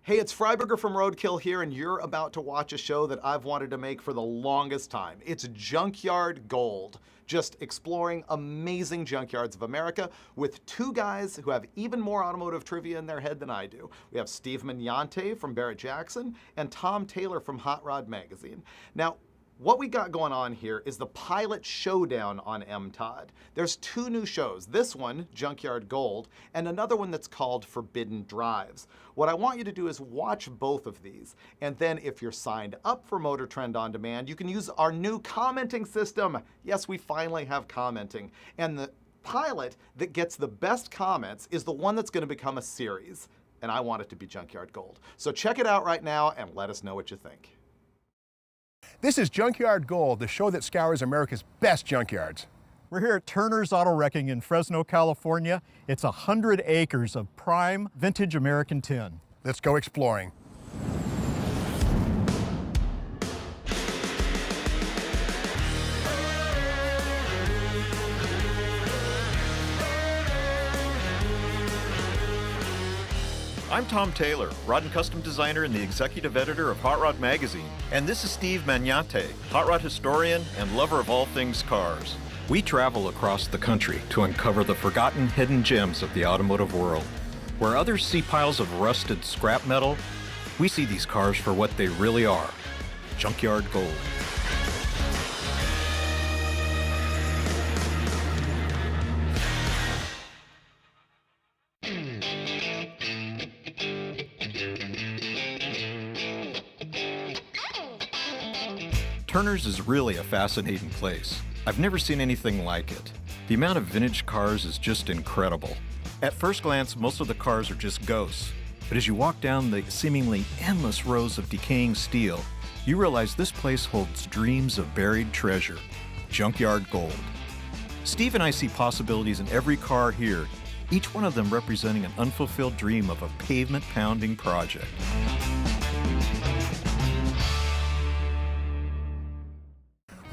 Hey, it's Freiberger from Roadkill here, and you're about to watch a show that I've wanted to make for the longest time. It's Junkyard Gold, just exploring amazing junkyards of America with two guys who have even more automotive trivia in their head than I do. We have Steve Magnante from Barrett-Jackson and Tom Taylor from Hot Rod Magazine. Now, what we got going on here is the pilot showdown on MTOD. There's two new shows, this one, Junkyard Gold, and another one that's called Forbidden Drives. What I want you to do is watch both of these, and then if you're signed up for MotorTrend On Demand, you can use our new commenting system. Yes, we finally have commenting. And the pilot that gets the best comments is the one that's going to become a series, and I want it to be Junkyard Gold. So check it out right now and let us know what you think. This is Junkyard Gold, the show that scours America's best junkyards. We're here at Turner's Auto Wrecking in Fresno, California. It's 100 acres of prime vintage American tin. Let's go exploring. I'm Tom Taylor, rod and custom designer and the executive editor of Hot Rod Magazine. And this is Steve Magnante, hot rod historian and lover of all things cars. We travel across the country to uncover the forgotten hidden gems of the automotive world. Where others see piles of rusted scrap metal, we see these cars for what they really are, junkyard gold. Turner's is really a fascinating place. I've never seen anything like it. The amount of vintage cars is just incredible. At first glance, most of the cars are just ghosts. But as you walk down the seemingly endless rows of decaying steel, you realize this place holds dreams of buried treasure, junkyard gold. Steve and I see possibilities in every car here, each one of them representing an unfulfilled dream of a pavement-pounding project.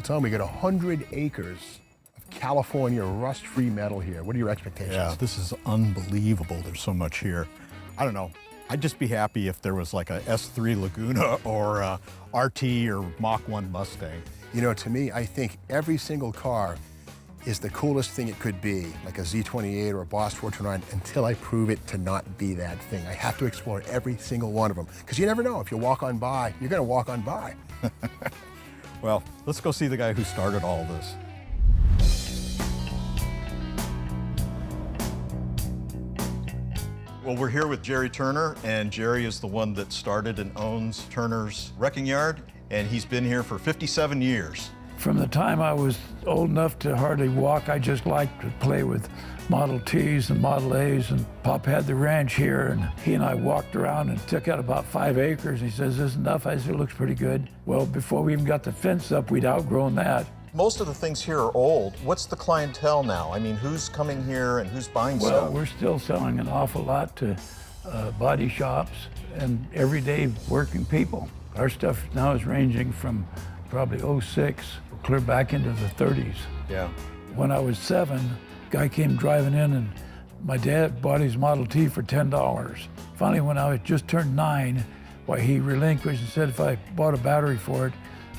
Tom, we got 100 acres of California rust-free metal here. What are your expectations? Yeah, this is unbelievable. There's so much here. I don't know. I'd just be happy if there was like a S3 Laguna or a RT or Mach 1 Mustang. You know, to me, I think every single car is the coolest thing it could be, like a Z28 or a Boss 429, until I prove it to not be that thing. I have to explore every single one of them, because you never know. If you walk on by, you're going to walk on by. Well, let's go see the guy who started all this. Well, we're here with Jerry Turner, and Jerry is the one that started and owns Turner's Wrecking Yard, and he's been here for 57 years. From the time I was old enough to hardly walk, I just liked to play with Model Ts and Model As, and Pop had the ranch here, and he and I walked around and took out about 5 acres. He says, "This is enough?" I said, "It looks pretty good." Well, before we even got the fence up, we'd outgrown that. Most of the things here are old. What's the clientele now? I mean, who's coming here and who's buying Well, stuff? we're still selling an awful lot to body shops and everyday working people. Our stuff now is ranging from probably 06 clear back into the 30s. Yeah. When I was 7, guy came driving in, and my dad bought his Model T for $10. Finally, when I was just turned 9, why, he relinquished and said if I bought a battery for it,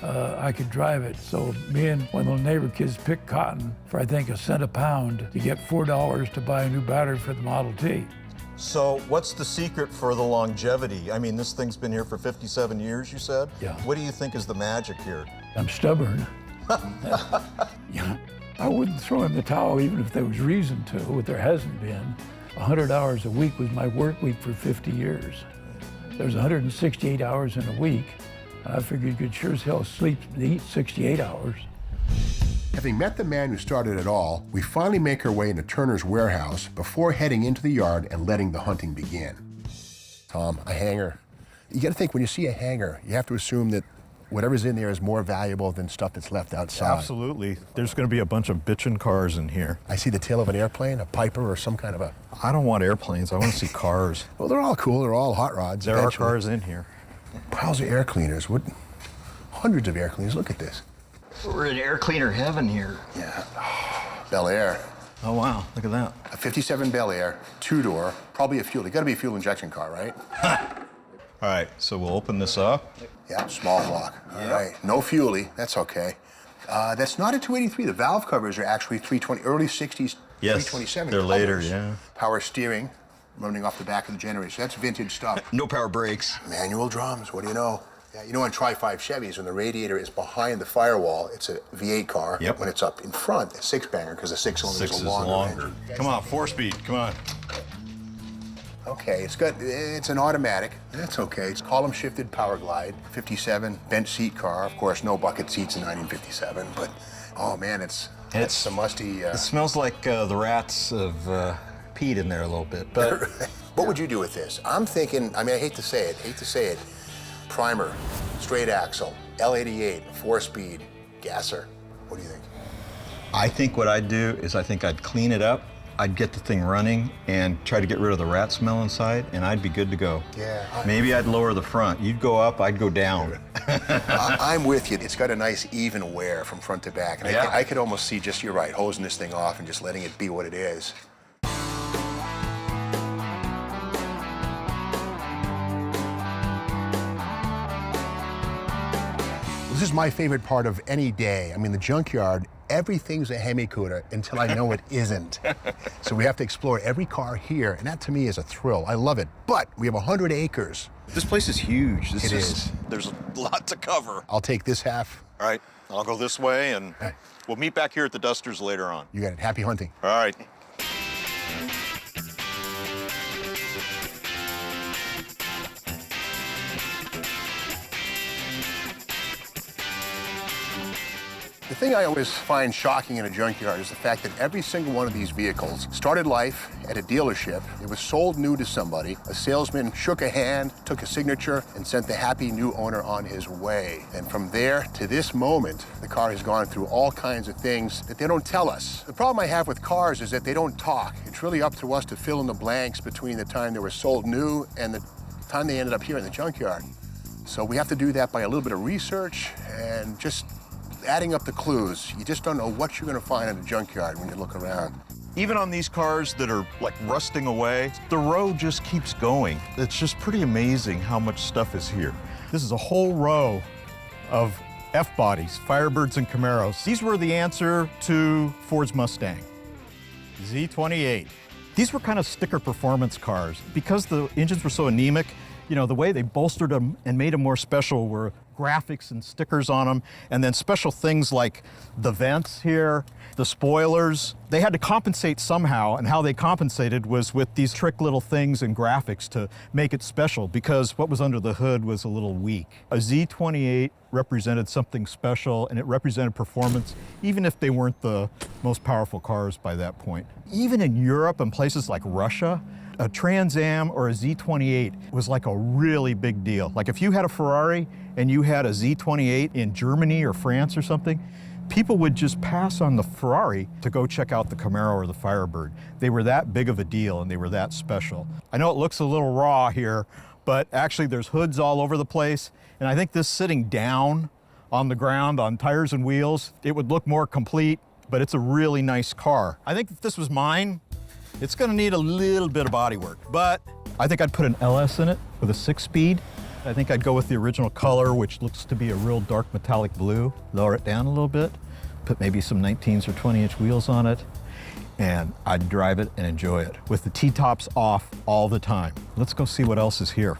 I could drive it. So me and one of the neighbor kids picked cotton for, I think, $0.01 a pound to get $4 to buy a new battery for the Model T. So what's the secret for the longevity? I mean, this thing's been here for 57 years, you said? Yeah. What do you think is the magic here? I'm stubborn. Yeah. I wouldn't throw in the towel even if there was reason to, but there hasn't been. 100 hours a week was my work week for 50 years. There's 168 hours in a week. I figured you could sure as hell sleep and eat 68 hours. Having met the man who started it all, we finally make our way into Turner's warehouse before heading into the yard and letting the hunting begin. Tom, a hangar. You gotta think, when you see a hangar, you have to assume that whatever's in there is more valuable than stuff that's left outside. Absolutely. There's going to be a bunch of bitchin' cars in here. I see the tail of an airplane, a Piper, or some kind of a... I don't want airplanes. I want to see cars. Well, they're all cool. They're all hot rods. There eventually. are cars in here. Piles of air cleaners. What? Hundreds of air cleaners. Look at this. We're in air cleaner heaven here. Yeah. Bel Air. Oh, wow. Look at that. A 57 Bel Air, 2-door, probably a fuel. It got to be a fuel injection car, right? All right, so we'll open this up. Yeah, small block. All right, no fuelie, that's okay. That's not a 283. The valve covers are actually 320, early 60s, Yes, 327 they're later, covers. yeah. Power steering, running off the back of the generator. So that's vintage stuff. No power brakes. Manual drums, what do you know? Yeah, you know, on Tri-5 Chevys, when the radiator is behind the firewall, it's a V8 car. Yep. When it's up in front, a six-banger, because the six-cylinder Six is is a longer engine. Come on, 4-speed, come on. Okay, it's an automatic. That's okay. It's column shifted power glide, 57, bench seat car. Of course, no bucket seats in 1957, but oh man, it's a musty. It smells like the rats of peed in there a little bit, but What would you do with this? I'm thinking, I mean, I hate to say it, primer, straight axle, L88, 4-speed, gasser. What do you think? I think what I'd do is I think I'd clean it up, I'd get the thing running and try to get rid of the rat smell inside, and I'd be good to go. Yeah. Maybe I'd lower the front. You'd go up, I'd go down. I'm with you. It's got a nice even wear from front to back. And Yeah. I could almost see, just you're right, hosing this thing off and just letting it be what it is. This is my favorite part of any day. I mean, the junkyard, everything's a Hemi-Cuda until I know it isn't. So we have to explore every car here, and that to me is a thrill. I love it. But we have 100 acres. This place is huge. It is. There's a lot to cover. I'll take this half. All right, I'll go this way, and Right. we'll meet back here at the Dusters later on. You got it. Happy hunting. All right. The thing I always find shocking in a junkyard is the fact that every single one of these vehicles started life at a dealership. It was sold new to somebody. A salesman shook a hand, took a signature, and sent the happy new owner on his way. And from there to this moment, the car has gone through all kinds of things that they don't tell us. The problem I have with cars is that they don't talk. It's really up to us to fill in the blanks between the time they were sold new and the time they ended up here in the junkyard. So we have to do that by a little bit of research and just adding up the clues. You just don't know what you're going to find in a junkyard when you look around. Even on these cars that are like rusting away, the row just keeps going. It's just pretty amazing how much stuff is here. This is a whole row of F-bodies, Firebirds and Camaros. These were the answer to Ford's Mustang. Z28. These were kind of sticker performance cars. Because the engines were so anemic, you know, the way they bolstered them and made them more special were graphics and stickers on them, and then special things like the vents here, the spoilers. They had to compensate somehow, and how they compensated was with these trick little things and graphics to make it special, because what was under the hood was a little weak. A Z28 represented something special, and it represented performance, even if they weren't the most powerful cars by that point. Even in Europe and places like Russia, a Trans Am or a Z28 was like a really big deal. Like if you had a Ferrari and you had a Z28 in Germany or France or something, people would just pass on the Ferrari to go check out the Camaro or the Firebird. They were that big of a deal and they were that special. I know it looks a little raw here, but actually there's hoods all over the place. And I think this sitting down on the ground on tires and wheels, it would look more complete, but it's a really nice car. I think if this was mine, it's gonna need a little bit of body work, but I think I'd put an LS in it with a 6-speed. I think I'd go with the original color, which looks to be a real dark metallic blue. Lower it down a little bit, put maybe some 19s or 20-inch wheels on it, and I'd drive it and enjoy it with the T-tops off all the time. Let's go see what else is here.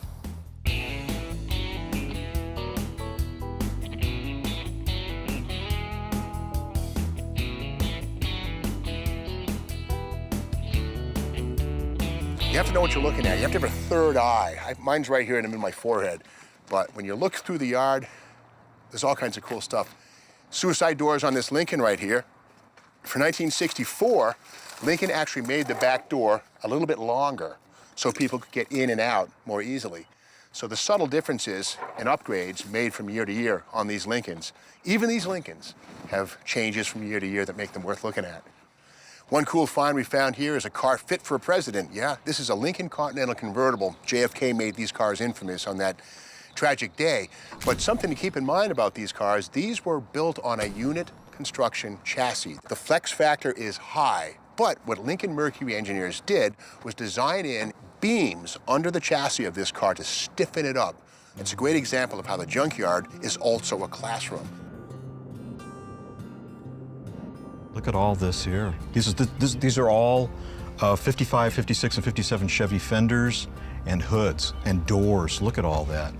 You have to know what you're looking at. You have to have a third eye. Mine's right here in my forehead. But when you look through the yard, there's all kinds of cool stuff. Suicide doors on this Lincoln right here. For 1964, Lincoln actually made the back door a little bit longer so people could get in and out more easily. So the subtle differences and upgrades made from year to year on these Lincolns, even these Lincolns have changes from year to year that make them worth looking at. One cool find we found here is a car fit for a president. Yeah, this is a Lincoln Continental convertible. JFK made these cars infamous on that tragic day. But something to keep in mind about these cars, these were built on a unit construction chassis. The flex factor is high, but what Lincoln Mercury engineers did was design in beams under the chassis of this car to stiffen it up. It's a great example of how the junkyard is also a classroom. Look at all this here. These are all 55, 56, and 57 Chevy fenders and hoods and doors. Look at all that.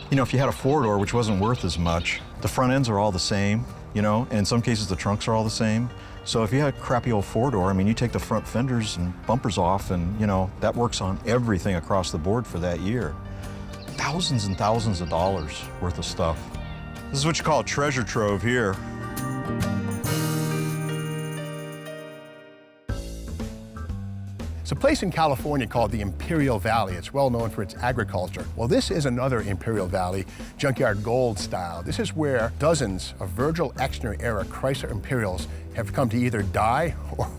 You know, if you had a four-door, which wasn't worth as much, the front ends are all the same, you know, and in some cases the trunks are all the same. So if you had a crappy old four-door, I mean, you take the front fenders and bumpers off and, you know, that works on everything across the board for that year. Thousands and thousands of dollars worth of stuff. This is what you call a treasure trove here. It's a place in California called the Imperial Valley. It's well known for its agriculture. Well, this is another Imperial Valley, Junkyard Gold style. This is where dozens of Virgil Exner-era Chrysler Imperials have come to either die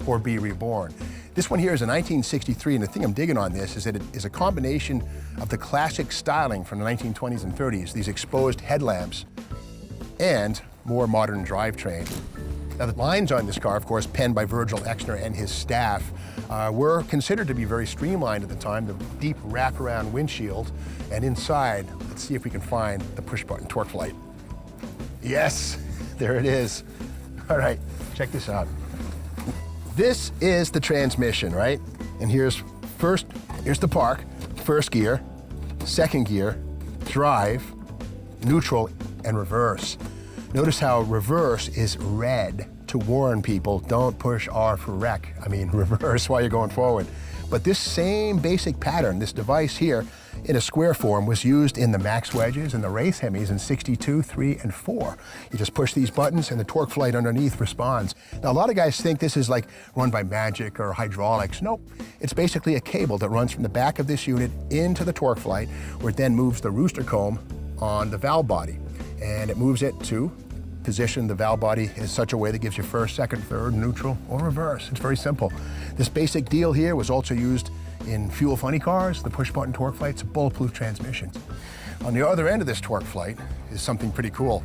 or be reborn. This one here is a 1963, and the thing I'm digging on this is that it is a combination of the classic styling from the 1920s and 30s, these exposed headlamps, and more modern drivetrain. Now, the lines on this car, of course, penned by Virgil Exner and his staff, were considered to be very streamlined at the time. The deep wraparound windshield, and inside, let's see if we can find the push-button torque light. Yes, there it is. All right, check this out. This is the transmission, right? And here's the park, first gear, second gear, drive, neutral, and reverse. Notice how reverse is red to warn people, don't push R for wreck. I mean, reverse while you're going forward. But this same basic pattern, this device here, in a square form, was used in the Max Wedges and the race Hemis in 62, 3, and 4. You just push these buttons and the torque flight underneath responds. Now, a lot of guys think this is like run by magic or hydraulics. Nope, it's basically a cable that runs from the back of this unit into the torque flight, where it then moves the rooster comb on the valve body. And it moves it to position the valve body in such a way that gives you first, second, third, neutral, or reverse. It's very simple. This basic deal here was also used in fuel funny cars. The push-button torque flight's a bulletproof transmission. On the other end of this torque flight is something pretty cool.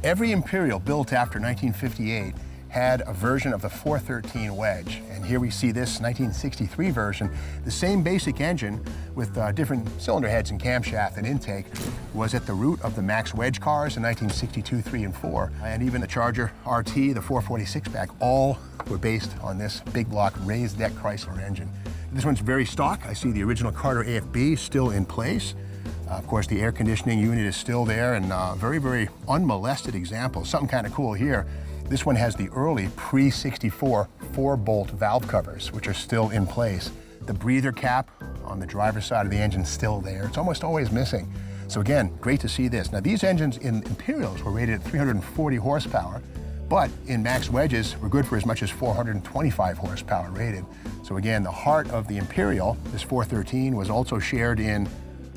Every Imperial built after 1958 had a version of the 413 wedge. And here we see this 1963 version. The same basic engine with different cylinder heads and camshaft and intake was at the root of the Max Wedge cars in 1962, 3, and 4. And even the Charger RT, the 446 pack, all were based on this big block raised deck Chrysler engine. This one's very stock. I see the original Carter AFB still in place. Of course, the air conditioning unit is still there, and very, very unmolested example. Something kind of cool here. This one has the early pre-64 4-bolt valve covers, which are still in place. The breather cap on the driver's side of the engine is still there. It's almost always missing. So again, great to see this. Now, these engines in Imperials were rated at 340 horsepower, but in Max Wedges were good for as much as 425 horsepower rated. So again, the heart of the Imperial, this 413, was also shared in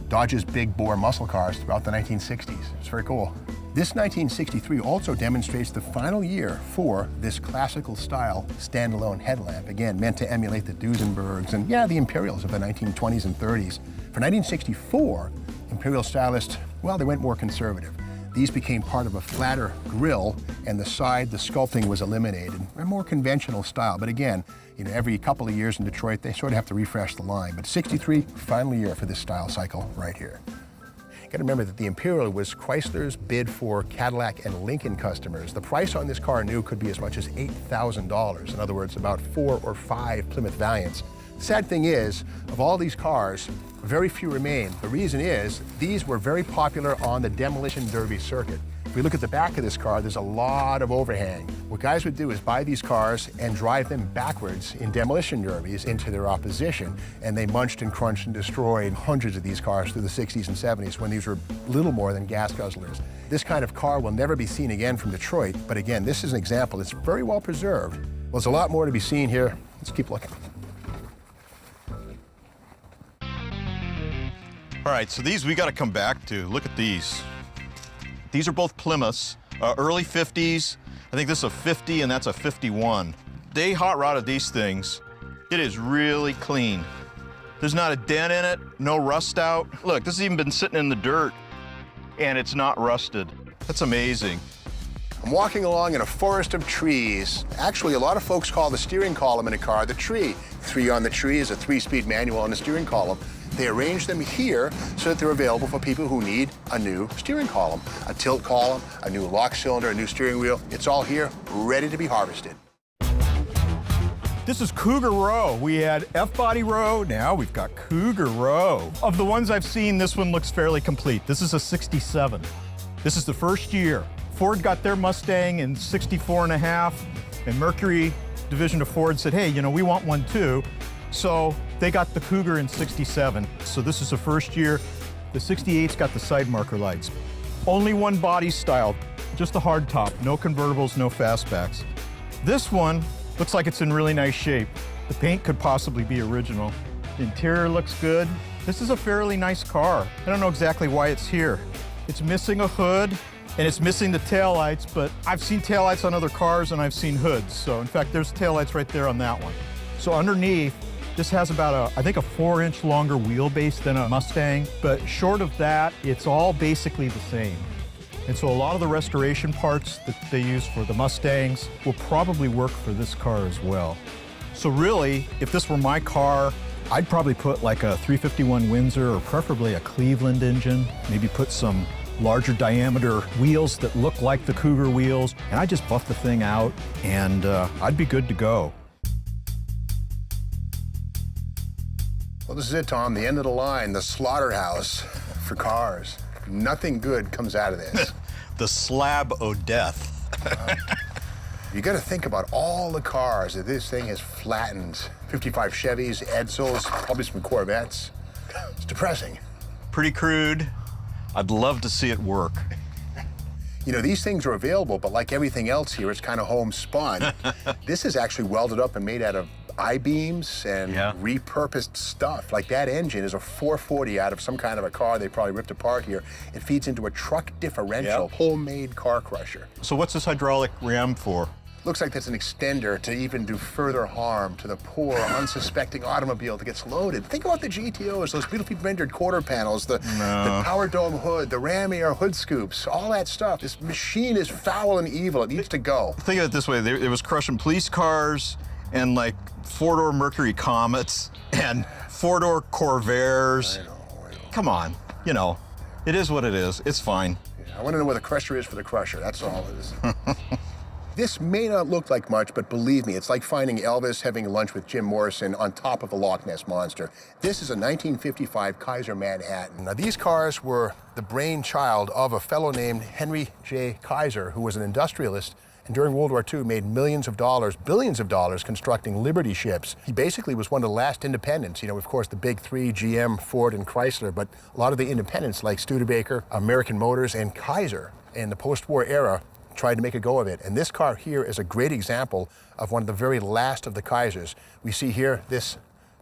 Dodge's big bore muscle cars throughout the 1960s. It's very cool. This 1963 also demonstrates the final year for this classical style standalone headlamp, again, meant to emulate the Duesenbergs and, yeah, the Imperials of the 1920s and 30s. For 1964, Imperial stylists, well, they went more conservative. These became part of a flatter grille, and the sculpting was eliminated. A more conventional style, but again, you know, every couple of years in Detroit, they sort of have to refresh the line. But 63, final year for this style cycle right here. You gotta remember that the Imperial was Chrysler's bid for Cadillac and Lincoln customers. The price on this car new could be as much as $8,000. In other words, about 4 or 5 Plymouth Valiants. The sad thing is, of all these cars, very few remain. The reason is, these were very popular on the demolition derby circuit. If we look at the back of this car, there's a lot of overhang. What guys would do is buy these cars and drive them backwards in demolition derbies into their opposition, and they munched and crunched and destroyed hundreds of these cars through the 60s and 70s when these were little more than gas guzzlers. This kind of car will never be seen again from Detroit, but again, this is an example that's very well preserved. Well, there's a lot more to be seen here. Let's keep looking. All right, so these we got to come back to. Look at these. These are both Plymouths, early 50s. I think this is a 50 and that's a 51. They hot rodded these things. It is really clean. There's not a dent in it, no rust out. Look, this has even been sitting in the dirt and it's not rusted. That's amazing. I'm walking along in a forest of trees. Actually, a lot of folks call the steering column in a car the tree. 3 on the tree is a 3-speed manual on the steering column. They arrange them here so that they're available for people who need a new steering column, a tilt column, a new lock cylinder, a new steering wheel. It's all here, ready to be harvested. This is Cougar Row. We had F-body row, now we've got Cougar Row. Of the ones I've seen, this one looks fairly complete. This is a 67. This is the first year. Ford got their Mustang in 64 and a half, and Mercury division of Ford said, hey, you know, we want one too. So they got the Cougar in 67. So this is the first year. The 68's got the side marker lights. Only one body style, just a hard top, no convertibles, no fastbacks. This one looks like it's in really nice shape. The paint could possibly be original. The interior looks good. This is a fairly nice car. I don't know exactly why it's here. It's missing a hood and it's missing the taillights, but I've seen taillights on other cars and I've seen hoods. So in fact, there's taillights right there on that one. So underneath, this has about I think a 4-inch longer wheelbase than a Mustang, but short of that, it's all basically the same. And so a lot of the restoration parts that they use for the Mustangs will probably work for this car as well. So really, if this were my car, I'd probably put like a 351 Windsor or preferably a Cleveland engine, maybe put some larger diameter wheels that look like the Cougar wheels, and I'd just buff the thing out and I'd be good to go. Well, this is it, Tom, the end of the line, the slaughterhouse for cars. Nothing good comes out of this. The slab o' death. You got to think about all the cars that this thing has flattened. 55 Chevys, Edsels, probably some Corvettes. It's depressing. Pretty crude. I'd love to see it work. You know, these things are available, but like everything else here, it's kind of homespun. This is actually welded up and made out of I-beams and repurposed stuff. Like that engine is a 440 out of some kind of a car they probably ripped apart here. It feeds into a truck differential, homemade car crusher. So what's this hydraulic ram for? Looks like that's an extender to even do further harm to the poor, unsuspecting automobile that gets loaded. Think about the GTOs, those beautifully rendered quarter panels, the power dome hood, the ram air hood scoops, all that stuff. This machine is foul and evil. It needs to go. Think of it this way. It was crushing police cars and like 4-door Mercury Comets and 4-door Corvairs. I know. Come on, you know, it is what it is. It's fine. Yeah, I want to know where the crusher is for the crusher. That's all it is. This may not look like much, but believe me, it's like finding Elvis having lunch with Jim Morrison on top of the Loch Ness Monster. This is a 1955 Kaiser Manhattan. Now, these cars were the brainchild of a fellow named Henry J. Kaiser, who was an industrialist and during World War II made millions of dollars, billions of dollars constructing Liberty ships. He basically was one of the last independents. You know, of course, the big three, GM, Ford, and Chrysler, but a lot of the independents like Studebaker, American Motors, and Kaiser in the post-war era tried to make a go of it. And this car here is a great example of one of the very last of the Kaisers. We see here, this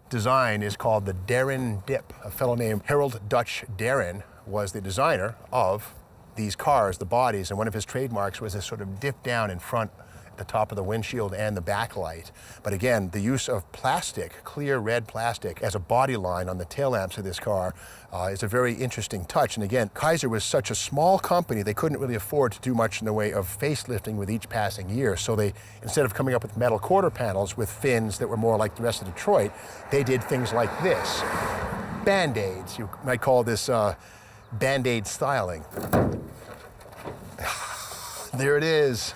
design is called the Darren Dip. A fellow named Harold Dutch Darren was the designer of these cars, the bodies, and one of his trademarks was this sort of dip down in front at the top of the windshield and the backlight. But again, the use of plastic, clear red plastic, as a body line on the tail lamps of this car is a very interesting touch. And again, Kaiser was such a small company, they couldn't really afford to do much in the way of facelifting with each passing year. So they, instead of coming up with metal quarter panels with fins that were more like the rest of Detroit, they did things like this. Band-Aids, you might call this Band-Aid styling. There it is.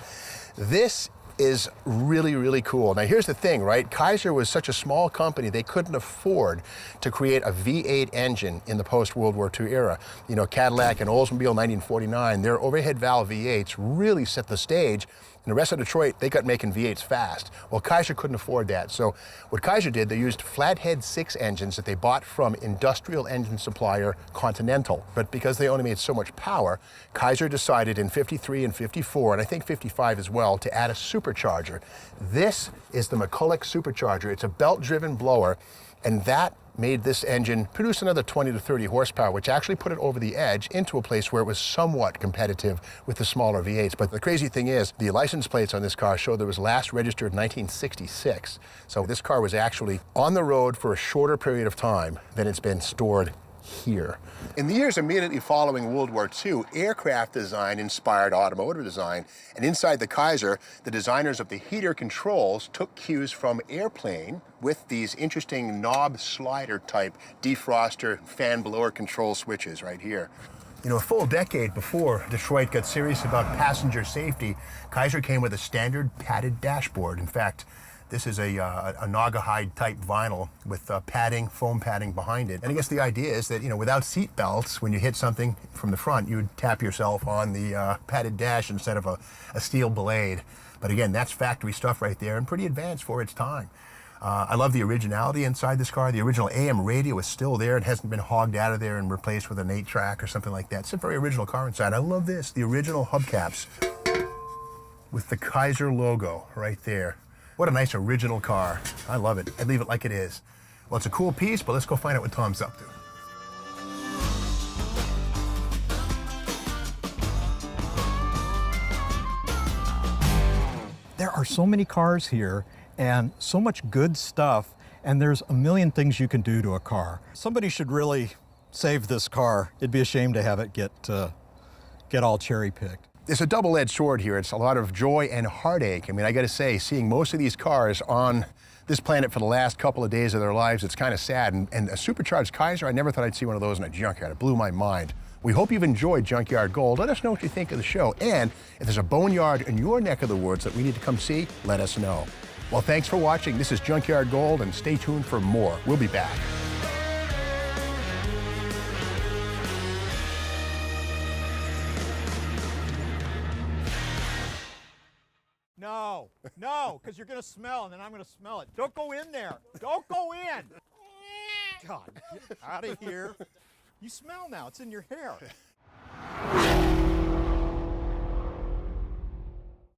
This is really, really cool. Now here's the thing, right? Kaiser was such a small company, they couldn't afford to create a V8 engine in the post-World War II era. You know, Cadillac and Oldsmobile 1949, their overhead valve V8s really set the stage. In the rest of Detroit, they got making V8s fast. Well, Kaiser couldn't afford that. So what Kaiser did, they used flathead 6 engines that they bought from industrial engine supplier Continental. But because they only made so much power, Kaiser decided in 53 and 54, and I think 55 as well, to add a supercharger. This is the McCulloch supercharger. It's a belt-driven blower, and that made this engine produce another 20 to 30 horsepower, which actually put it over the edge into a place where it was somewhat competitive with the smaller V8s. But the crazy thing is, the license plates on this car show that it was last registered in 1966. So this car was actually on the road for a shorter period of time than it's been stored here. In the years immediately following World War II, aircraft design inspired automotive design, and inside the Kaiser, the designers of the heater controls took cues from airplane with these interesting knob slider type defroster fan blower control switches right here. You know, a full decade before Detroit got serious about passenger safety, Kaiser came with a standard padded dashboard. In fact, this is a Naugahyde type vinyl with padding, foam padding behind it. And I guess the idea is that, you know, without seat belts, when you hit something from the front, you would tap yourself on the padded dash instead of a steel blade. But again, that's factory stuff right there and pretty advanced for its time. I love the originality inside this car. The original AM radio is still there. It hasn't been hogged out of there and replaced with an 8-track or something like that. It's a very original car inside. I love this, the original hubcaps with the Kaiser logo right there. What a nice original car. I love it. I'd leave it like it is. Well, it's a cool piece, but let's go find out what Tom's up to. There are so many cars here and so much good stuff, and there's a million things you can do to a car. Somebody should really save this car. It'd be a shame to have it get all cherry-picked. It's a double-edged sword here. It's a lot of joy and heartache. I mean, I gotta say, seeing most of these cars on this planet for the last couple of days of their lives, it's kind of sad. And a supercharged Kaiser, I never thought I'd see one of those in a junkyard. It blew my mind. We hope you've enjoyed Junkyard Gold. Let us know what you think of the show. And if there's a boneyard in your neck of the woods that we need to come see, let us know. Well, thanks for watching. This is Junkyard Gold, and stay tuned for more. We'll be back. No, because you're going to smell, and then I'm going to smell it. Don't go in there. Don't go in. God, get out of here. You smell now. It's in your hair.